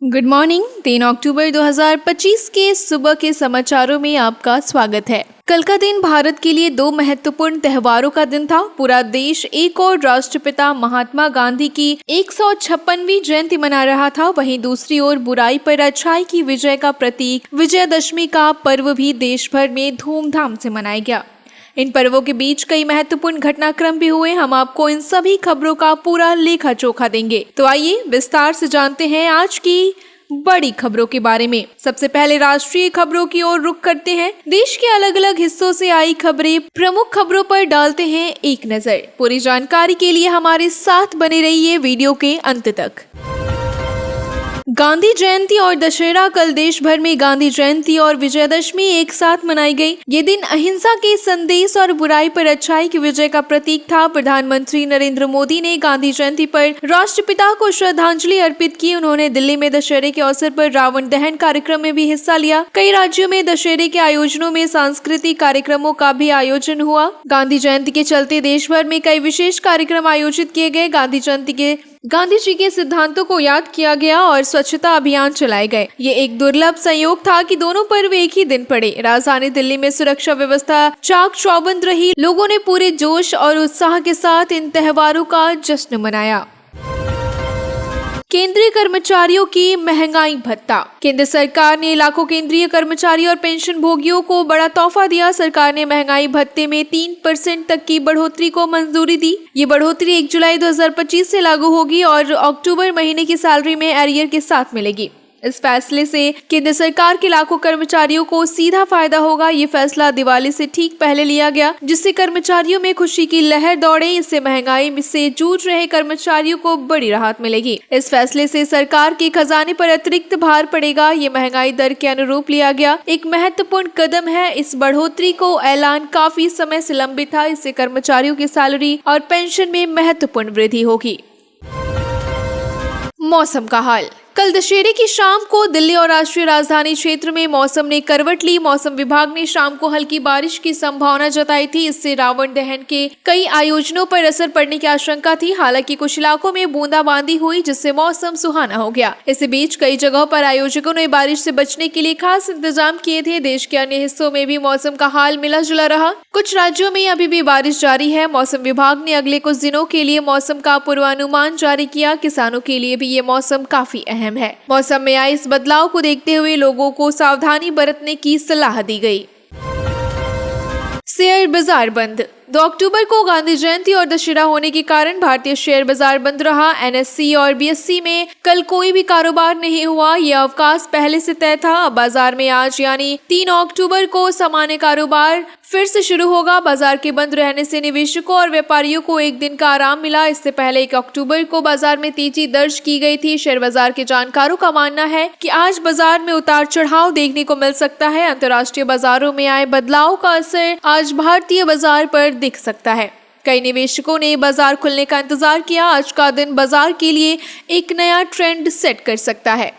Good morning. 3 अक्टूबर 2025 के सुबह के समाचारों में आपका स्वागत है। कल का दिन भारत के लिए दो महत्वपूर्ण त्योहारों का दिन था। पूरा देश एक और राष्ट्रपिता महात्मा गांधी की 156वीं जयंती मना रहा था, वहीं दूसरी ओर बुराई पर अच्छाई की विजय का प्रतीक विजयदशमी का पर्व भी देश भर में धूमधाम से मनाया गया। इन पर्वों के बीच कई महत्वपूर्ण घटनाक्रम भी हुए। हम आपको इन सभी खबरों का पूरा लेखा जोखा देंगे, तो आइए विस्तार से जानते हैं आज की बड़ी खबरों के बारे में। सबसे पहले राष्ट्रीय खबरों की ओर रुख करते हैं। देश के अलग अलग हिस्सों से आई खबरें, प्रमुख खबरों पर डालते हैं एक नजर। पूरी जानकारी के लिए हमारे साथ बने रहिए वीडियो के अंत तक। गांधी जयंती और दशहरा। कल देश भर में गांधी जयंती और विजयदशमी एक साथ मनाई गई। ये दिन अहिंसा के संदेश और बुराई पर अच्छाई की विजय का प्रतीक था। प्रधानमंत्री नरेंद्र मोदी ने गांधी जयंती पर राष्ट्रपिता को श्रद्धांजलि अर्पित की। उन्होंने दिल्ली में दशहरे के अवसर पर रावण दहन कार्यक्रम में भी हिस्सा लिया। कई राज्यों में दशहरे के आयोजनों में सांस्कृतिक कार्यक्रमों का भी आयोजन हुआ। गांधी जयंती के चलते देश भर में कई विशेष कार्यक्रम आयोजित किए गए। गांधी जी के सिद्धांतों को याद किया गया और स्वच्छता अभियान चलाए गए। ये एक दुर्लभ संयोग था कि दोनों पर्व एक ही दिन पड़े। राजधानी दिल्ली में सुरक्षा व्यवस्था चाक चौबंद रही। लोगों ने पूरे जोश और उत्साह के साथ इन त्योहारों का जश्न मनाया। केंद्रीय कर्मचारियों की महंगाई भत्ता। केंद्र सरकार ने लाखों केंद्रीय कर्मचारी और पेंशन भोगियों को बड़ा तोहफा दिया। सरकार ने महंगाई भत्ते में 3% तक की बढ़ोतरी को मंजूरी दी। ये बढ़ोतरी 1 जुलाई 2025 से लागू होगी और अक्टूबर महीने की सैलरी में एरियर के साथ मिलेगी। इस फैसले से केंद्र सरकार के लाखों कर्मचारियों को सीधा फायदा होगा। ये फैसला दिवाली से ठीक पहले लिया गया, जिससे कर्मचारियों में खुशी की लहर दौड़े। इससे महंगाई से जूझ रहे कर्मचारियों को बड़ी राहत मिलेगी। इस फैसले से सरकार के खजाने पर अतिरिक्त भार पड़ेगा। ये महंगाई दर के अनुरूप लिया गया एक महत्वपूर्ण कदम है। इस बढ़ोतरी को ऐलान काफी समय से लंबित था। इससे कर्मचारियों की सैलरी और पेंशन में महत्वपूर्ण वृद्धि होगी। मौसम का हाल। कल दशहरे की शाम को दिल्ली और राष्ट्रीय राजधानी क्षेत्र में मौसम ने करवट ली। मौसम विभाग ने शाम को हल्की बारिश की संभावना जताई थी। इससे रावण दहन के कई आयोजनों पर असर पड़ने की आशंका थी। हालांकि कुछ इलाकों में बूंदाबांदी हुई, जिससे मौसम सुहाना हो गया। इसी बीच कई जगहों पर आयोजकों ने बारिश से बचने के लिए खास इंतजाम किए थे। देश के अन्य हिस्सों में भी मौसम का हाल मिला जुला रहा। कुछ राज्यों में अभी भी बारिश जारी है। मौसम विभाग ने अगले कुछ दिनों के लिए मौसम का पूर्वानुमान जारी किया। किसानों के लिए भी ये मौसम काफी अहम है। मौसम में आए इस बदलाव को देखते हुए लोगों को सावधानी बरतने की सलाह दी गई। शेयर बाजार बंद। 2 अक्टूबर को गांधी जयंती और दशहरा होने के कारण भारतीय शेयर बाजार बंद रहा। एनएससी और बीएसई में कल कोई भी कारोबार नहीं हुआ। यह अवकाश पहले से तय था। अब बाजार में आज यानी 3 अक्टूबर को सामान्य कारोबार फिर से शुरू होगा। बाजार के बंद रहने से निवेशकों और व्यापारियों को एक दिन का आराम मिला। इससे पहले 1 अक्टूबर को बाजार में तेजी दर्ज की गई थी। शेयर बाजार के जानकारों का मानना है कि आज बाजार में उतार चढ़ाव देखने को मिल सकता है। अंतर्राष्ट्रीय बाजारों में आए बदलाव का असर आज भारतीय बाजार पर दिख सकता है। कई निवेशकों ने बाजार खुलने का इंतजार किया। आज का दिन बाजार के लिए एक नया ट्रेंड सेट कर सकता है।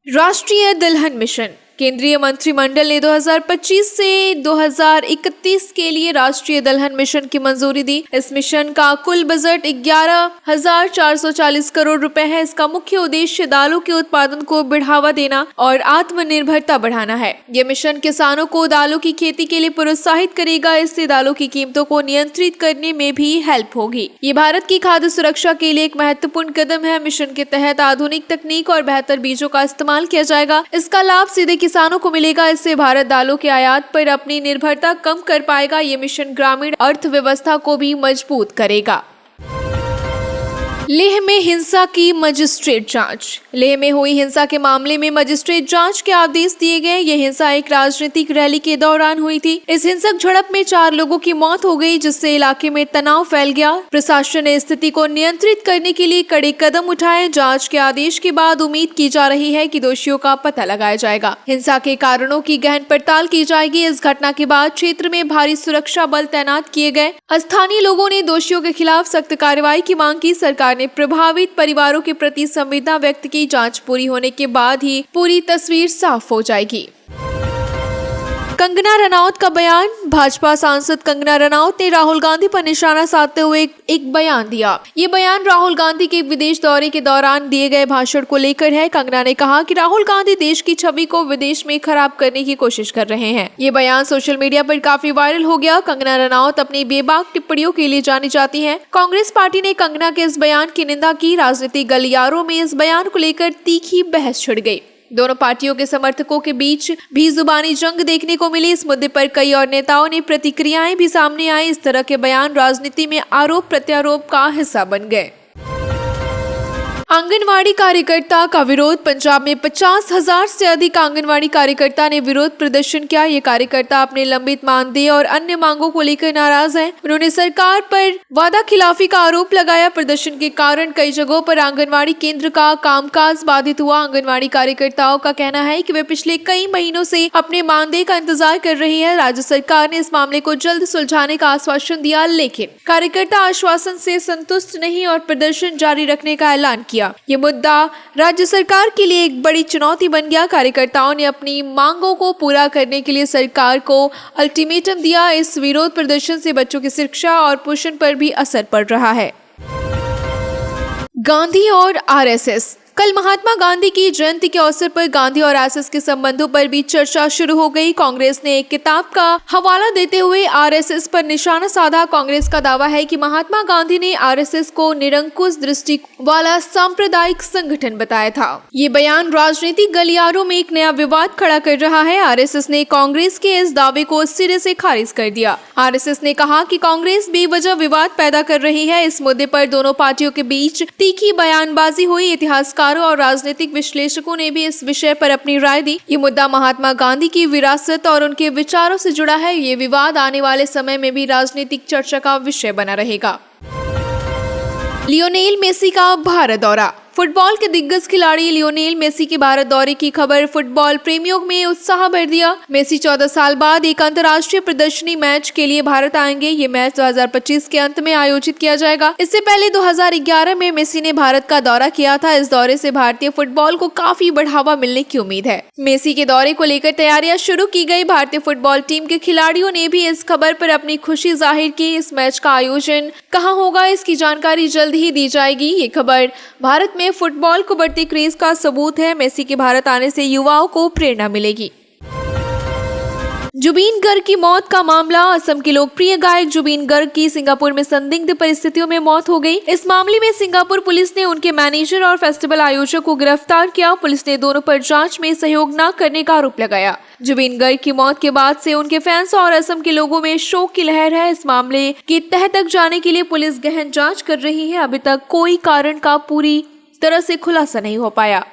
राष्ट्रीय दुल्हन मिशन। केंद्रीय मंत्रिमंडल ने 2025 से 2031 के लिए राष्ट्रीय दुल्हन मिशन की मंजूरी दी। इस मिशन का कुल बजट 11,440 करोड़ रुपए है। इसका मुख्य उद्देश्य दालों के उत्पादन को बढ़ावा देना और आत्मनिर्भरता बढ़ाना है। यह मिशन किसानों को दालों की खेती के लिए प्रोत्साहित करेगा। इससे दालों की कीमतों को नियंत्रित करने में भी हेल्प होगी। ये भारत की खाद्य सुरक्षा के लिए एक महत्वपूर्ण कदम है। मिशन के तहत आधुनिक तकनीक और बेहतर बीजों का इस्तेमाल किया जाएगा। इसका लाभ सीधे किसानों को मिलेगा। इससे भारत दालों के आयात पर अपनी निर्भरता कम कर पाएगा। ये मिशन ग्रामीण अर्थव्यवस्था को भी मजबूत करेगा। लेह में हिंसा की मजिस्ट्रेट जांच। लेह में हुई हिंसा के मामले में मजिस्ट्रेट जांच के आदेश दिए गए। यह हिंसा एक राजनीतिक रैली के दौरान हुई थी। इस हिंसक झड़प में 4 लोगों की मौत हो गई, जिससे इलाके में तनाव फैल गया। प्रशासन ने स्थिति को नियंत्रित करने के लिए कड़े कदम उठाए। जांच के आदेश के बाद उम्मीद की जा रही है कि दोषियों का पता लगाया जाएगा। हिंसा के कारणों की गहन पड़ताल की जाएगी। इस घटना के बाद क्षेत्र में भारी सुरक्षा बल तैनात किए गए। स्थानीय लोगों ने दोषियों के खिलाफ सख्त कार्रवाई की मांग की। सरकार ने प्रभावित परिवारों के प्रति संवेदना व्यक्त की। जांच पूरी होने के बाद ही पूरी तस्वीर साफ हो जाएगी। कंगना रनौत का बयान। भाजपा सांसद कंगना रनौत ने राहुल गांधी पर निशाना साधते हुए एक बयान दिया। ये बयान राहुल गांधी के विदेश दौरे के दौरान दिए गए भाषण को लेकर है। कंगना ने कहा कि राहुल गांधी देश की छवि को विदेश में खराब करने की कोशिश कर रहे हैं। ये बयान सोशल मीडिया पर काफी वायरल हो गया। कंगना रनौत अपनी बेबाक टिप्पणियों के लिए जानी जाती हैं। कांग्रेस पार्टी ने कंगना के इस बयान की निंदा की। राजनीतिक गलियारों में इस बयान को लेकर तीखी बहस छिड़ गई। दोनों पार्टियों के समर्थकों के बीच भी जुबानी जंग देखने को मिली। इस मुद्दे पर कई और नेताओं ने प्रतिक्रियाएं भी सामने आई। इस तरह के बयान राजनीति में आरोप प्रत्यारोप का हिस्सा बन गए। आंगनवाड़ी कार्यकर्ता का विरोध। पंजाब में 50,000 से अधिक आंगनवाड़ी कार्यकर्ता ने विरोध प्रदर्शन किया। ये कार्यकर्ता अपने लंबित मानदेय और अन्य मांगों को लेकर नाराज हैं। उन्होंने सरकार पर वादा खिलाफी का आरोप लगाया। प्रदर्शन के कारण कई जगहों पर आंगनवाड़ी केंद्र का कामकाज बाधित हुआ। आंगनवाड़ी कार्यकर्ताओं का कहना है कि वे पिछले कई महीनों से अपने मानदेय का इंतजार कर रही है। राज्य सरकार ने इस मामले को जल्द सुलझाने का आश्वासन दिया, लेकिन कार्यकर्ता आश्वासन से संतुष्ट नहीं और प्रदर्शन जारी रखने का ऐलान किया। ये मुद्दा राज्य सरकार के लिए एक बड़ी चुनौती बन गया। कार्यकर्ताओं ने अपनी मांगों को पूरा करने के लिए सरकार को अल्टीमेटम दिया। इस विरोध प्रदर्शन से बच्चों की शिक्षा और पोषण पर भी असर पड़ रहा है। गांधी और आरएसएस। कल महात्मा गांधी की जयंती के अवसर पर गांधी और आरएसएस के संबंधों पर भी चर्चा शुरू हो गई। कांग्रेस ने एक किताब का हवाला देते हुए आरएसएस पर निशाना साधा। कांग्रेस का दावा है कि महात्मा गांधी ने आरएसएस को निरंकुश दृष्टि वाला सांप्रदायिक संगठन बताया था। ये बयान राजनीतिक गलियारों में एक नया विवाद खड़ा कर रहा है। आरएसएस ने कांग्रेस के इस दावे को सिरे से खारिज कर दिया। आरएसएस ने कहा कि कांग्रेस बेवजह विवाद पैदा कर रही है। इस मुद्दे पर दोनों पार्टियों के बीच तीखी बयानबाजी हुई। इतिहासकार और राजनीतिक विश्लेषकों ने भी इस विषय पर अपनी राय दी। ये मुद्दा महात्मा गांधी की विरासत और उनके विचारों से जुड़ा है। ये विवाद आने वाले समय में भी राजनीतिक चर्चा का विषय बना रहेगा। लियोनेल मेसी का भारत दौरा। फुटबॉल के दिग्गज खिलाड़ी लियोनेल मेसी के भारत दौरे की खबर फुटबॉल प्रेमियों में उत्साह भर दिया। मेसी 14 साल बाद एक अंतर्राष्ट्रीय प्रदर्शनी मैच के लिए भारत आएंगे। ये मैच 2025 के अंत में आयोजित किया जाएगा। इससे पहले 2011 में मेसी ने भारत का दौरा किया था। इस दौरे से भारतीय फुटबॉल को काफी बढ़ावा मिलने की उम्मीद है। मेसी के दौरे को लेकर तैयारियां शुरू की गई। भारतीय फुटबॉल टीम के खिलाड़ियों ने भी इस खबर पर अपनी खुशी जाहिर की। इस मैच का आयोजन कहाँ होगा, इसकी जानकारी जल्द ही दी जाएगी। ये खबर भारत में फुटबॉल को बढ़ती क्रेज का सबूत है। मेसी के भारत आने से युवाओं को प्रेरणा मिलेगी। जुबीन गर्ग की मौत का मामला। असम के लोकप्रिय गायक जुबीन गर्ग की सिंगापुर में संदिग्ध परिस्थितियों में मौत हो गई। इस मामले में सिंगापुर पुलिस ने उनके मैनेजर और फेस्टिवल आयोजक को गिरफ्तार किया। पुलिस ने दोनों पर जांच में सहयोग न करने का आरोप लगाया। जुबीन गर्ग की मौत के बाद से उनके फैंस और असम के लोगों में शोक की लहर है। इस मामले की तह तक जाने के लिए पुलिस गहन जाँच कर रही है। अभी तक कोई कारण का पूरी तरह से खुलासा नहीं हो पाया।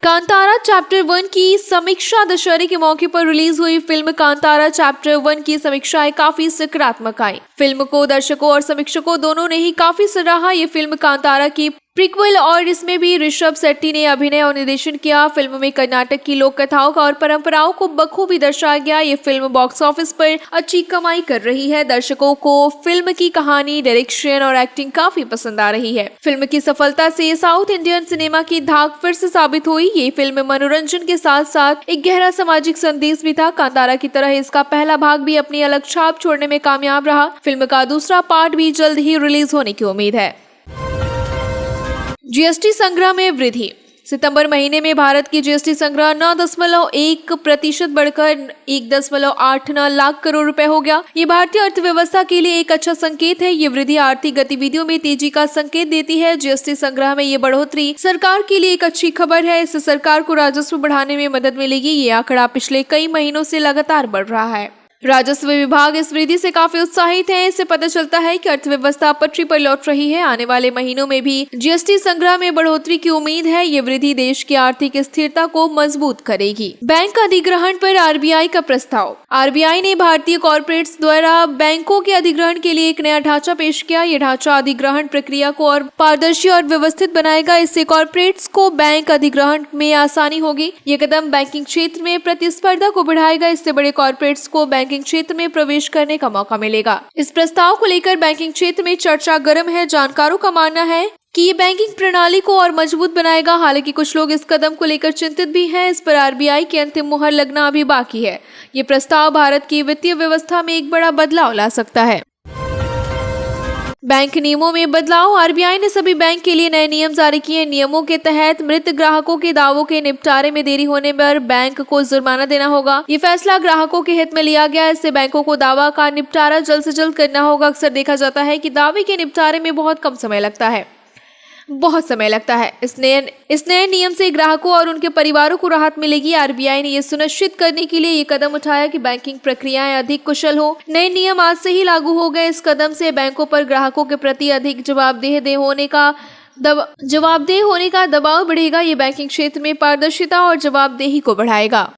कांतारा चैप्टर 1 की समीक्षा। दशहरे के मौके पर रिलीज हुई फिल्म कांतारा चैप्टर 1 की समीक्षाएं काफी सकारात्मक आई। फिल्म को दर्शकों और समीक्षकों दोनों ने ही काफी सराहा। ये फिल्म कांतारा की प्रीक्वल और इसमें भी ऋषभ शेट्टी ने अभिनय और निर्देशन किया। फिल्म में कर्नाटक की लोक कथाओं और परंपराओं को बखूबी दर्शाया गया। ये फिल्म बॉक्स ऑफिस पर अच्छी कमाई कर रही है। दर्शकों को फिल्म की कहानी, डायरेक्शन और एक्टिंग काफी पसंद आ रही है। फिल्म की सफलता से साउथ इंडियन सिनेमा की धाक फिर से साबित हुई। ये फिल्म मनोरंजन के साथ साथ एक गहरा सामाजिक संदेश भी था। कांतारा की तरह इसका पहला भाग भी अपनी अलग छाप छोड़ने में कामयाब रहा। फिल्म का दूसरा पार्ट भी जल्द ही रिलीज होने की उम्मीद है। जीएसटी संग्रह में वृद्धि। सितंबर महीने में भारत की जीएसटी संग्रह 9.1% बढ़कर 1.89 लाख करोड़ रुपए हो गया। ये भारतीय अर्थव्यवस्था के लिए एक अच्छा संकेत है। ये वृद्धि आर्थिक गतिविधियों में तेजी का संकेत देती है। जीएसटी संग्रह में ये बढ़ोतरी सरकार के लिए एक अच्छी खबर है। इससे सरकार को राजस्व बढ़ाने में मदद मिलेगी। ये आंकड़ा पिछले कई महीनों से लगातार बढ़ रहा है। राजस्व विभाग इस वृद्धि से काफी उत्साहित है। इससे पता चलता है कि अर्थव्यवस्था पटरी पर लौट रही है। आने वाले महीनों में भी जीएसटी संग्रह में बढ़ोतरी की उम्मीद है। ये वृद्धि देश की आर्थिक स्थिरता को मजबूत करेगी। बैंक अधिग्रहण पर आरबीआई का प्रस्ताव। आरबीआई ने भारतीय कॉर्पोरेट्स द्वारा बैंकों के अधिग्रहण के लिए एक नया ढांचा पेश किया। ये ढांचा अधिग्रहण प्रक्रिया को और पारदर्शी और व्यवस्थित बनाएगा। इससे कॉर्पोरेट्स को बैंक अधिग्रहण में आसानी होगी। ये कदम बैंकिंग क्षेत्र में प्रतिस्पर्धा को बढ़ाएगा। इससे बड़े कॉर्पोरेट्स को बैंकिंग क्षेत्र में प्रवेश करने का मौका मिलेगा। इस प्रस्ताव को लेकर बैंकिंग क्षेत्र में चर्चा गर्म है। जानकारों का मानना है कि ये बैंकिंग प्रणाली को और मजबूत बनाएगा। हालांकि कुछ लोग इस कदम को लेकर चिंतित भी हैं। इस पर आरबीआई की अंतिम मुहर लगना अभी बाकी है। ये प्रस्ताव भारत की वित्तीय व्यवस्था में एक बड़ा बदलाव ला सकता है। बैंक नियमों में बदलाव। आरबीआई ने सभी बैंक के लिए नए नियम जारी किए। नियमों के तहत मृत ग्राहकों के दावों के निपटारे में देरी होने पर बैंक को जुर्माना देना होगा। ये फैसला ग्राहकों के हित में लिया गया है। इससे बैंकों को दावा का निपटारा जल्द से जल्द करना होगा। अक्सर देखा जाता है कि दावे के निपटारे में बहुत समय लगता है। इस नए नियम से ग्राहकों और उनके परिवारों को राहत मिलेगी। आरबीआई ने यह सुनिश्चित करने के लिए ये कदम उठाया कि बैंकिंग प्रक्रियाएं अधिक कुशल हो। नए नियम आज से ही लागू हो गए। इस कदम से बैंकों पर ग्राहकों के प्रति अधिक जवाबदेह होने का दबाव बढ़ेगा। ये बैंकिंग क्षेत्र में पारदर्शिता और जवाबदेही को बढ़ाएगा।